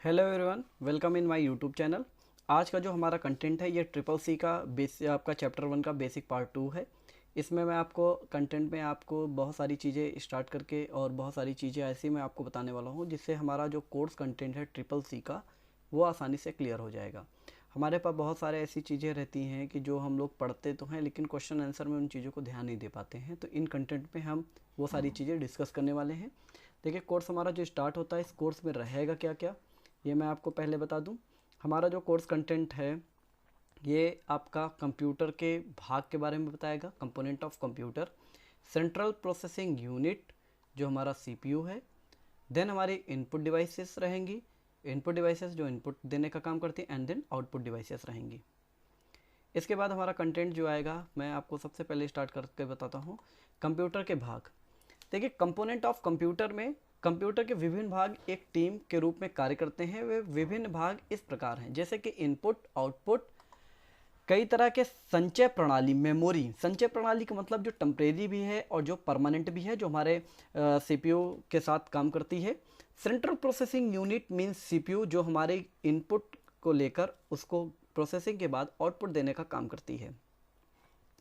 Hello everyone, welcome in my YouTube channel. आज का जो हमारा कंटेंट है ये ट्रिपल सी का आपका चैप्टर 1 का बेसिक पार्ट 2 है। इसमें मैं आपको कंटेंट में आपको बहुत सारी चीज़ें स्टार्ट करके और बहुत सारी चीज़ें ऐसी मैं आपको बताने वाला हूँ जिससे हमारा जो कोर्स कंटेंट है ट्रिपल सी का वो आसानी से क्लियर हो जाएगा। हमारे पास बहुत सारे ऐसी चीज़ें रहती हैं कि जो हम लोग पढ़ते तो हैं लेकिन क्वेश्चन आंसर में उन चीज़ों को ध्यान नहीं दे पाते हैं, तो इन कंटेंट में हम वो सारी चीज़ें डिस्कस करने वाले हैं। देखिए, कोर्स हमारा जो स्टार्ट होता है इस कोर्स में रहेगा क्या क्या ये मैं आपको पहले बता दूं। हमारा जो कोर्स कंटेंट है ये आपका कंप्यूटर के भाग के बारे में बताएगा, component of computer, central processing unit जो हमारा सीपीयू है, देन हमारी इनपुट डिवाइसेस रहेंगी, इनपुट डिवाइसेस जो इनपुट देने का काम करती है, एंड देन आउटपुट डिवाइसेस रहेंगी। इसके बाद हमारा कंटेंट जो आएगा मैं आपको सबसे पहले स्टार्ट करके बताता हूँ कंप्यूटर के भाग। देखिए, कंपोनेंट ऑफ कंप्यूटर में कंप्यूटर के विभिन्न भाग एक टीम के रूप में कार्य करते हैं। वे विभिन्न भाग इस प्रकार हैं जैसे कि इनपुट, आउटपुट, कई तरह के संचय प्रणाली, मेमोरी। संचय प्रणाली का मतलब जो टेम्परेरी भी है और जो परमानेंट भी है, जो हमारे सीपीयू के साथ काम करती है। Central processing unit means CPU जो हमारे इनपुट को लेकर उसको प्रोसेसिंग के बाद आउटपुट देने का काम करती है।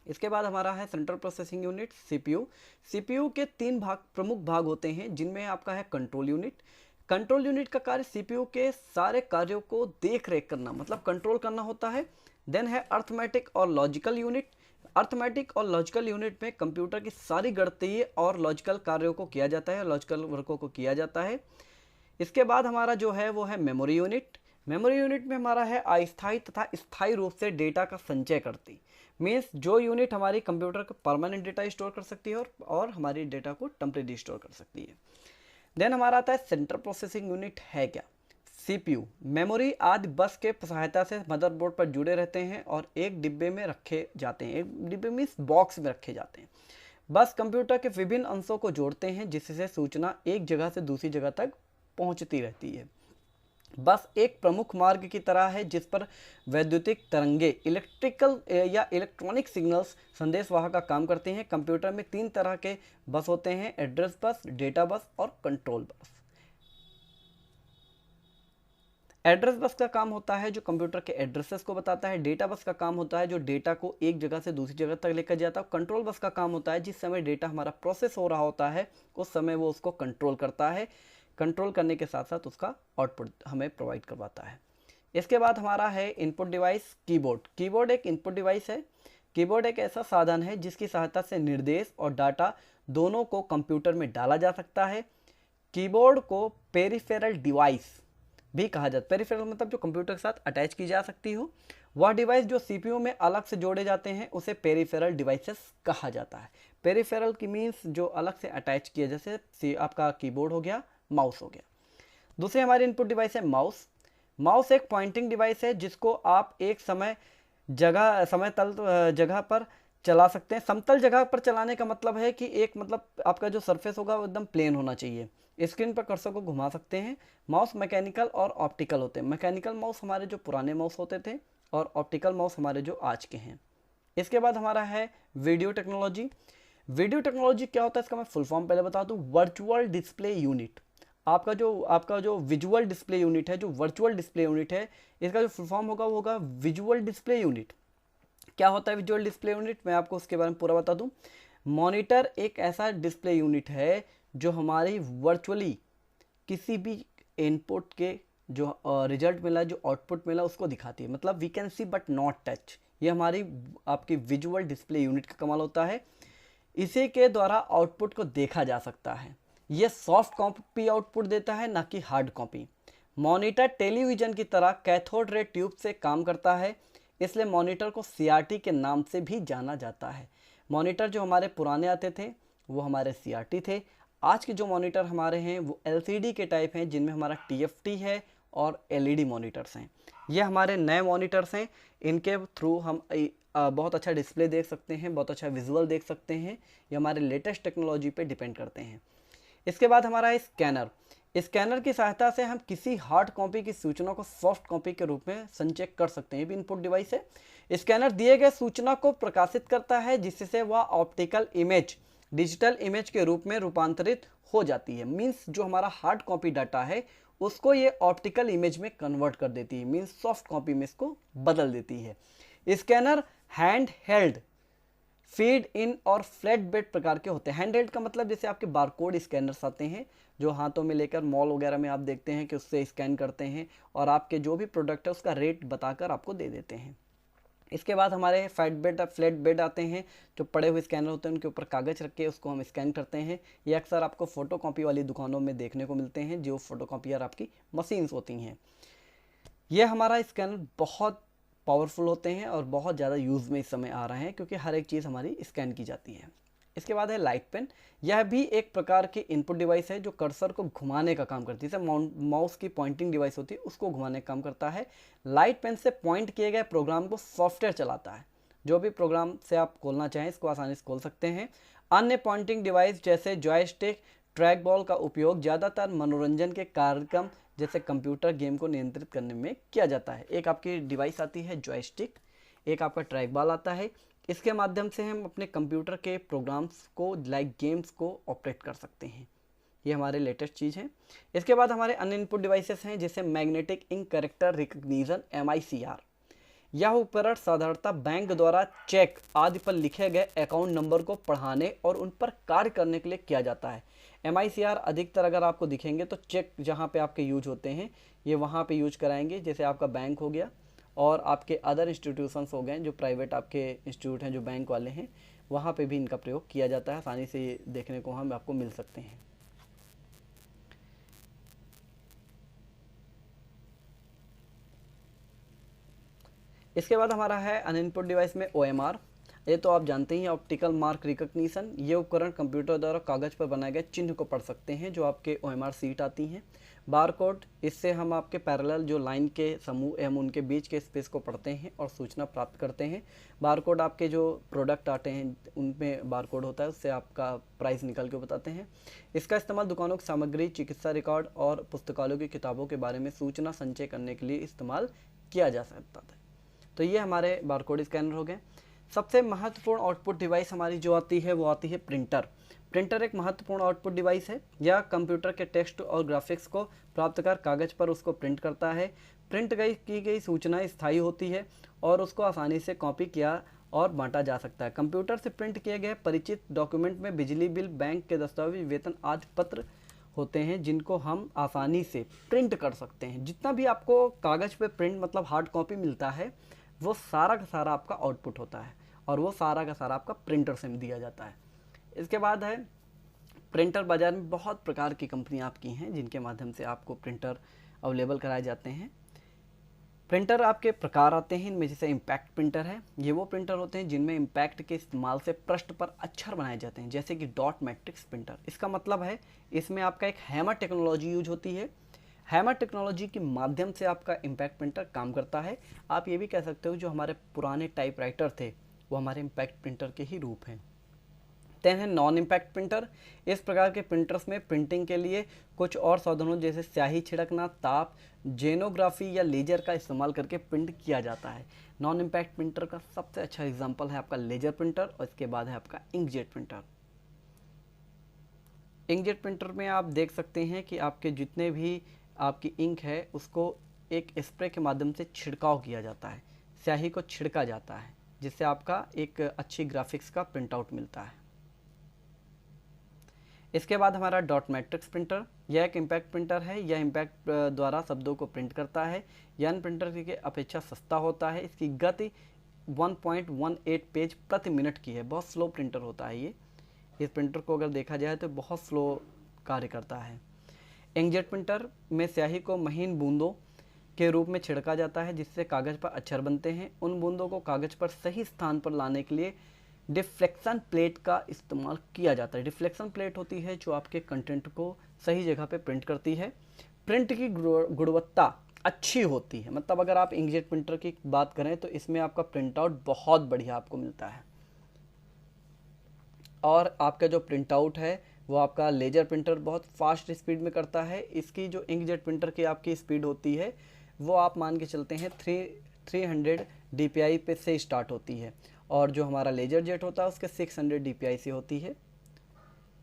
इसके बाद हमारा है central processing unit CPU. CPU के तीन प्रमुख भाग होते हैं जिनमें आपका है कंट्रोल यूनिट। कंट्रोल यूनिट का कार्य सीपीयू के सारे कार्यों को देख रेख करना, मतलब कंट्रोल करना होता है। देन है अर्थमेटिक और लॉजिकल यूनिट। अर्थमेटिक और लॉजिकल यूनिट में कंप्यूटर की सारी गणितीय और लॉजिकल कार्यों को किया जाता है, लॉजिकल वर्कों को किया जाता है। इसके बाद हमारा जो है वो है मेमोरी यूनिट। मेमोरी यूनिट में हमारा है अस्थायी तथा स्थायी रूप से डेटा का संचय करती, मीन्स जो यूनिट हमारी कंप्यूटर का परमानेंट डेटा स्टोर कर सकती है और हमारी डेटा को टेम्परेरी स्टोर कर सकती है। देन हमारा आता है सेंट्रल प्रोसेसिंग यूनिट है क्या? सीपीयू, मेमोरी आदि बस के सहायता से मदरबोर्ड पर जुड़े रहते हैं और एक डिब्बे में रखे जाते हैं। एक डिब्बे मीन्स बॉक्स में रखे जाते हैं। बस कंप्यूटर के विभिन्न अंशों को जोड़ते हैं जिससे सूचना एक जगह से दूसरी जगह तक पहुंचती रहती है। बस एक प्रमुख मार्ग की तरह है जिस पर वैद्युतिक तरंगे, इलेक्ट्रिकल या इलेक्ट्रॉनिक सिग्नल्स संदेशवाहक का काम करते हैं। कंप्यूटर में तीन तरह के बस होते हैं, एड्रेस बस, डेटा बस और कंट्रोल बस। एड्रेस बस का काम होता है जो कंप्यूटर के एड्रेसेस को बताता है। डेटा बस का काम होता है जो डेटा को एक जगह से दूसरी जगह तक लेकर जाता है। कंट्रोल बस का काम होता है जिस समय डेटा हमारा प्रोसेस हो रहा होता है उस समय वो उसको कंट्रोल करता है, कंट्रोल करने के साथ साथ उसका आउटपुट हमें प्रोवाइड करवाता है। इसके बाद हमारा है इनपुट डिवाइस, कीबोर्ड। कीबोर्ड एक इनपुट डिवाइस है। कीबोर्ड एक ऐसा साधन है जिसकी सहायता से निर्देश और डाटा दोनों को कंप्यूटर में डाला जा सकता है। कीबोर्ड को पेरिफेरल डिवाइस भी कहा जाता है। पेरिफेरल मतलब जो कंप्यूटर के साथ अटैच की जा सकती हो। वह डिवाइस जो सीपीयू में अलग से जोड़े जाते हैं उसे पेरिफेरल डिवाइसेस कहा जाता है। पेरिफेरल की मीन्स जो अलग से अटैच किया, जैसे आपका कीबोर्ड हो गया, माउस हो गया। दूसरी हमारी इनपुट डिवाइस है माउस। माउस एक पॉइंटिंग डिवाइस है जिसको आप एक समतल जगह पर चला सकते हैं। समतल जगह पर चलाने का मतलब है कि एक मतलब आपका जो सरफेस होगा वो एकदम प्लेन होना चाहिए। स्क्रीन पर कर्सर को घुमा सकते हैं। माउस मैकेनिकल और ऑप्टिकल होते हैं। मैकेनिकल माउस हमारे जो पुराने माउस होते थे और ऑप्टिकल माउस हमारे जो आज के हैं। इसके बाद हमारा है वीडियो टेक्नोलॉजी। वीडियो टेक्नोलॉजी क्या होता है इसका मैं फुल फॉर्म पहले बता दूं। Virtual display unit. आपका जो विजुअल डिस्प्ले यूनिट है, जो वर्चुअल डिस्प्ले यूनिट है, इसका जो फुल फॉर्म होगा वो होगा विजुअल डिस्प्ले यूनिट। क्या होता है विजुअल डिस्प्ले यूनिट? मैं आपको उसके बारे में पूरा बता दूं। मॉनिटर एक ऐसा डिस्प्ले यूनिट है जो हमारी वर्चुअली किसी भी इनपुट के जो रिजल्ट मिला, जो आउटपुट मिला उसको दिखाती है, मतलब we can see but not touch. ये हमारी आपकी विजुअल डिस्प्ले यूनिट का कमाल होता है। इसी के द्वारा आउटपुट को देखा जा सकता है। ये सॉफ्ट कॉपी आउटपुट देता है, ना कि हार्ड कॉपी। मॉनिटर टेलीविजन की तरह कैथोड रे ट्यूब से काम करता है, इसलिए मॉनिटर को सीआरटी के नाम से भी जाना जाता है। मॉनिटर जो हमारे पुराने आते थे वो हमारे सीआरटी थे। आज के जो मॉनिटर हमारे हैं वो एलसीडी के टाइप हैं जिनमें हमारा टीएफटी है और एलईडी मॉनिटर्स हैं। ये हमारे नए मॉनिटर्स हैं। इनके थ्रू हम बहुत अच्छा डिस्प्ले देख सकते हैं, बहुत अच्छा विजुअल देख सकते हैं। ये हमारे लेटेस्ट टेक्नोलॉजी पे डिपेंड करते हैं। इसके बाद हमारा है स्कैनर। स्कैनर की सहायता से हम किसी हार्ड कॉपी की सूचना को सॉफ्ट कॉपी के रूप में संचय कर सकते हैं। ये भी इनपुट डिवाइस है। स्कैनर दिए गए सूचना को प्रकाशित करता है जिससे वह ऑप्टिकल इमेज डिजिटल इमेज के रूप में रूपांतरित हो जाती है। मीन्स जो हमारा हार्ड कॉपी डाटा है उसको ये ऑप्टिकल इमेज में कन्वर्ट कर देती है, मीन्स सॉफ्ट कॉपी में इसको बदल देती है। Scanner hand held, feed in और फ्लैट बेड प्रकार के होते हैं। हैंड हेल्ड का मतलब जैसे आपके बारकोड स्कैनर्स आते हैं जो हाथों में लेकर मॉल वगैरह में आप देखते हैं कि उससे स्कैन करते हैं और आपके जो भी प्रोडक्ट है उसका रेट बताकर आपको दे देते हैं। इसके बाद हमारे फ्लैट बेड आते हैं, जो पड़े हुए स्कैनर होते हैं उनके ऊपर कागज़ रख के उसको हम स्कैन करते हैं। ये अक्सर आपको फ़ोटोकॉपी वाली दुकानों में देखने को मिलते हैं, जो फ़ोटोकॉपियर आपकी मशीन्स होती हैं। ये हमारा स्कैनर बहुत पावरफुल होते हैं और बहुत ज़्यादा यूज़ में इस समय आ रहे हैं क्योंकि हर एक चीज़ हमारी स्कैन की जाती है। इसके बाद है लाइट पेन। यह भी एक प्रकार की इनपुट डिवाइस है जो कर्सर को घुमाने का काम करती है, जैसे माउस की पॉइंटिंग डिवाइस होती है उसको घुमाने का काम करता है। लाइट पेन से पॉइंट किए गए प्रोग्राम को सॉफ्टवेयर चलाता है। जो भी प्रोग्राम से आप खोलना चाहें इसको आसानी से खोल सकते हैं। अन्य पॉइंटिंग डिवाइस जैसे जॉयस्टिक, ट्रैक बॉल का उपयोग ज़्यादातर मनोरंजन के कार्यक्रम जैसे कंप्यूटर गेम को नियंत्रित करने में किया जाता है। एक आपकी डिवाइस आती है जॉयस्टिक, एक आपका ट्रैक बॉल आता है। इसके माध्यम से हम अपने कंप्यूटर के प्रोग्राम्स को लाइक गेम्स को ऑपरेट कर सकते हैं। ये हमारे लेटेस्ट चीज़ है। इसके बाद हमारे अन्य इनपुट डिवाइसेस हैं जैसे magnetic ink character recognition MICR। यह उपकरण साधारणतः बैंक द्वारा चेक आदि पर लिखे गए अकाउंट नंबर को पढ़ाने और उन पर कार्य करने के लिए किया जाता है। MICR अधिकतर अगर आपको दिखेंगे तो चेक जहाँ पे आपके यूज होते हैं ये वहाँ पे यूज कराएंगे, जैसे आपका बैंक हो गया और आपके अदर इंस्टीट्यूशंस हो गए जो प्राइवेट आपके इंस्टीट्यूट हैं जो बैंक वाले हैं, वहाँ पे भी इनका प्रयोग किया जाता है। आसानी से ये देखने को हम आपको मिल सकते हैं। इसके बाद हमारा है अनइनपुट डिवाइस में OMR। ये तो आप जानते ही हैं, ऑप्टिकल मार्क रिकग्निशन। ये उपकरण कंप्यूटर द्वारा कागज़ पर बनाए गए चिन्ह को पढ़ सकते हैं जो आपके OMR सीट आती हैं। बारकोड, इससे हम आपके पैरेलल जो लाइन के समूह एवं उनके बीच के स्पेस को पढ़ते हैं और सूचना प्राप्त करते हैं। बारकोड आपके जो प्रोडक्ट आते हैं उनमें बारकोड होता है, उससे आपका प्राइस निकल के बताते हैं। इसका इस्तेमाल दुकानों की सामग्री, चिकित्सा रिकॉर्ड और पुस्तकालयों की किताबों के बारे में सूचना संचय करने के लिए इस्तेमाल किया जा सकता था। तो ये हमारे बारकोड स्कैनर हो गए। सबसे महत्वपूर्ण आउटपुट डिवाइस हमारी जो आती है वो आती है प्रिंटर। प्रिंटर एक महत्वपूर्ण आउटपुट डिवाइस है। यह कंप्यूटर के टेक्स्ट और ग्राफिक्स को प्राप्त कर कागज़ पर उसको प्रिंट करता है। प्रिंट की गई सूचनाएं स्थायी होती है और उसको आसानी से कॉपी किया और बांटा जा सकता है। कंप्यूटर से प्रिंट किए गए परिचित डॉक्यूमेंट में बिजली बिल, बैंक के दस्तावेज, वेतन आदि पत्र होते हैं जिनको हम आसानी से प्रिंट कर सकते हैं। जितना भी आपको कागज़ पे प्रिंट मतलब हार्ड कॉपी मिलता है वो सारा का सारा आपका आउटपुट होता है और वो सारा का सारा आपका प्रिंटर से दिया जाता है। इसके बाद है प्रिंटर। बाज़ार में बहुत प्रकार की कंपनियां आपकी हैं जिनके माध्यम से आपको प्रिंटर अवेलेबल कराए जाते हैं। प्रिंटर आपके प्रकार आते हैं, इनमें जैसे इम्पैक्ट प्रिंटर है। ये वो प्रिंटर होते हैं जिनमें इम्पैक्ट के इस्तेमाल से पृष्ठ पर अक्षर बनाए जाते हैं, जैसे कि डॉट मैट्रिक्स प्रिंटर। इसका मतलब है इसमें आपका एक हैमर टेक्नोलॉजी यूज होती है। हैमर टेक्नोलॉजी के माध्यम से आपका इम्पैक्ट प्रिंटर काम करता है। आप ये भी कह सकते हो जो हमारे पुराने टाइपराइटर थे वो हमारे इम्पैक्ट प्रिंटर के ही रूप हैं। देन है नॉन इम्पैक्ट प्रिंटर। इस प्रकार के प्रिंटर्स में प्रिंटिंग के लिए कुछ और साधनों जैसे स्याही छिड़कना, ताप, जेनोग्राफी या लेजर का इस्तेमाल करके प्रिंट किया जाता है। नॉन इम्पैक्ट प्रिंटर का सबसे अच्छा एग्जाम्पल है आपका लेजर प्रिंटर और इसके बाद है आपका इंकजेट प्रिंटर। इंकजेट प्रिंटर में आप देख सकते हैं कि आपके जितने भी आपकी इंक है उसको एक स्प्रे के माध्यम से छिड़काव किया जाता है, स्याही को छिड़का जाता है, जिससे आपका एक अच्छी ग्राफिक्स का प्रिंट आउट मिलता है। इसके बाद हमारा डॉट मैट्रिक्स प्रिंटर। यह एक इम्पैक्ट प्रिंटर है। यह इम्पैक्ट द्वारा शब्दों को प्रिंट करता है। यह अन्य प्रिंटर की अपेक्षा सस्ता होता है। इसकी गति 1.18 पेज प्रति मिनट की है। बहुत स्लो प्रिंटर होता है ये। इस प्रिंटर को अगर देखा जाए तो बहुत स्लो कार्य करता है। इंकजेट प्रिंटर में स्याही को महीन बूंदों के रूप में छिड़का जाता है जिससे कागज़ पर अक्षर बनते हैं। उन बूंदों को कागज़ पर सही स्थान पर लाने के लिए डिफ्लेक्शन प्लेट का इस्तेमाल किया जाता है। डिफ्लेक्शन प्लेट होती है जो आपके कंटेंट को सही जगह पे प्रिंट करती है। प्रिंट की गुणवत्ता अच्छी होती है, मतलब अगर आप इंकजेट प्रिंटर की बात करें तो इसमें आपका प्रिंट आउट बहुत बढ़िया आपको मिलता है। और आपका जो प्रिंट आउट है वो आपका लेजर प्रिंटर बहुत फास्ट स्पीड में करता है। इसकी जो इंकजेट प्रिंटर की आपकी स्पीड होती है वो आप मान के चलते हैं 300 DPI पे से स्टार्ट होती है और जो हमारा लेजर जेट होता है उसके 600 DPI से होती है।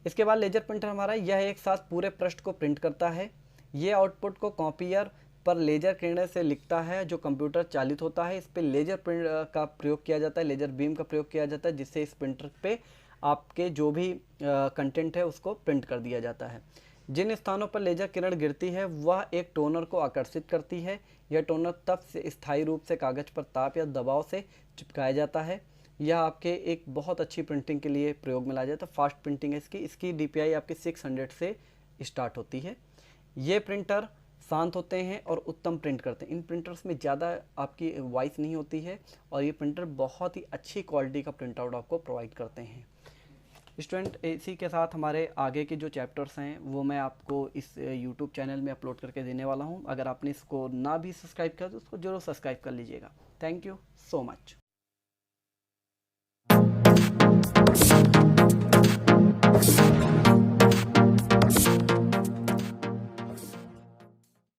इसके बाद लेजर प्रिंटर हमारा यह एक साथ पूरे पृष्ठ को प्रिंट करता है। ये आउटपुट को कॉपियर पर लेजर किरणें से लिखता है जो कंप्यूटर चालित होता है। इस पे लेजर प्रिंट का प्रयोग किया जाता है, लेजर बीम का प्रयोग किया जाता है, जिससे इस प्रिंटर पे आपके जो भी कंटेंट है उसको प्रिंट कर दिया जाता है। जिन स्थानों पर लेजर किरण गिरती है वह एक टोनर को आकर्षित करती है। यह टोनर तब से स्थायी रूप से कागज पर ताप या दबाव से चिपकाया जाता है। यह आपके एक बहुत अच्छी प्रिंटिंग के लिए प्रयोग में लाया जाता है। फास्ट प्रिंटिंग है इसकी DPI आपकी 600 से स्टार्ट होती है। ये प्रिंटर शांत होते हैं और उत्तम प्रिंट करते हैं। इन प्रिंटर्स में ज़्यादा आपकी वॉइस नहीं होती है और ये प्रिंटर बहुत ही अच्छी क्वालिटी का प्रिंट आउट आपको प्रोवाइड करते हैं। स्टूडेंट, इसी के साथ हमारे आगे के जो चैप्टर्स हैं वो मैं आपको इस यूट्यूब चैनल में अपलोड करके देने वाला हूँ। अगर आपने इसको ना भी सब्सक्राइब किया तो उसको जरूर सब्सक्राइब कर लीजिएगा। Thank you so much.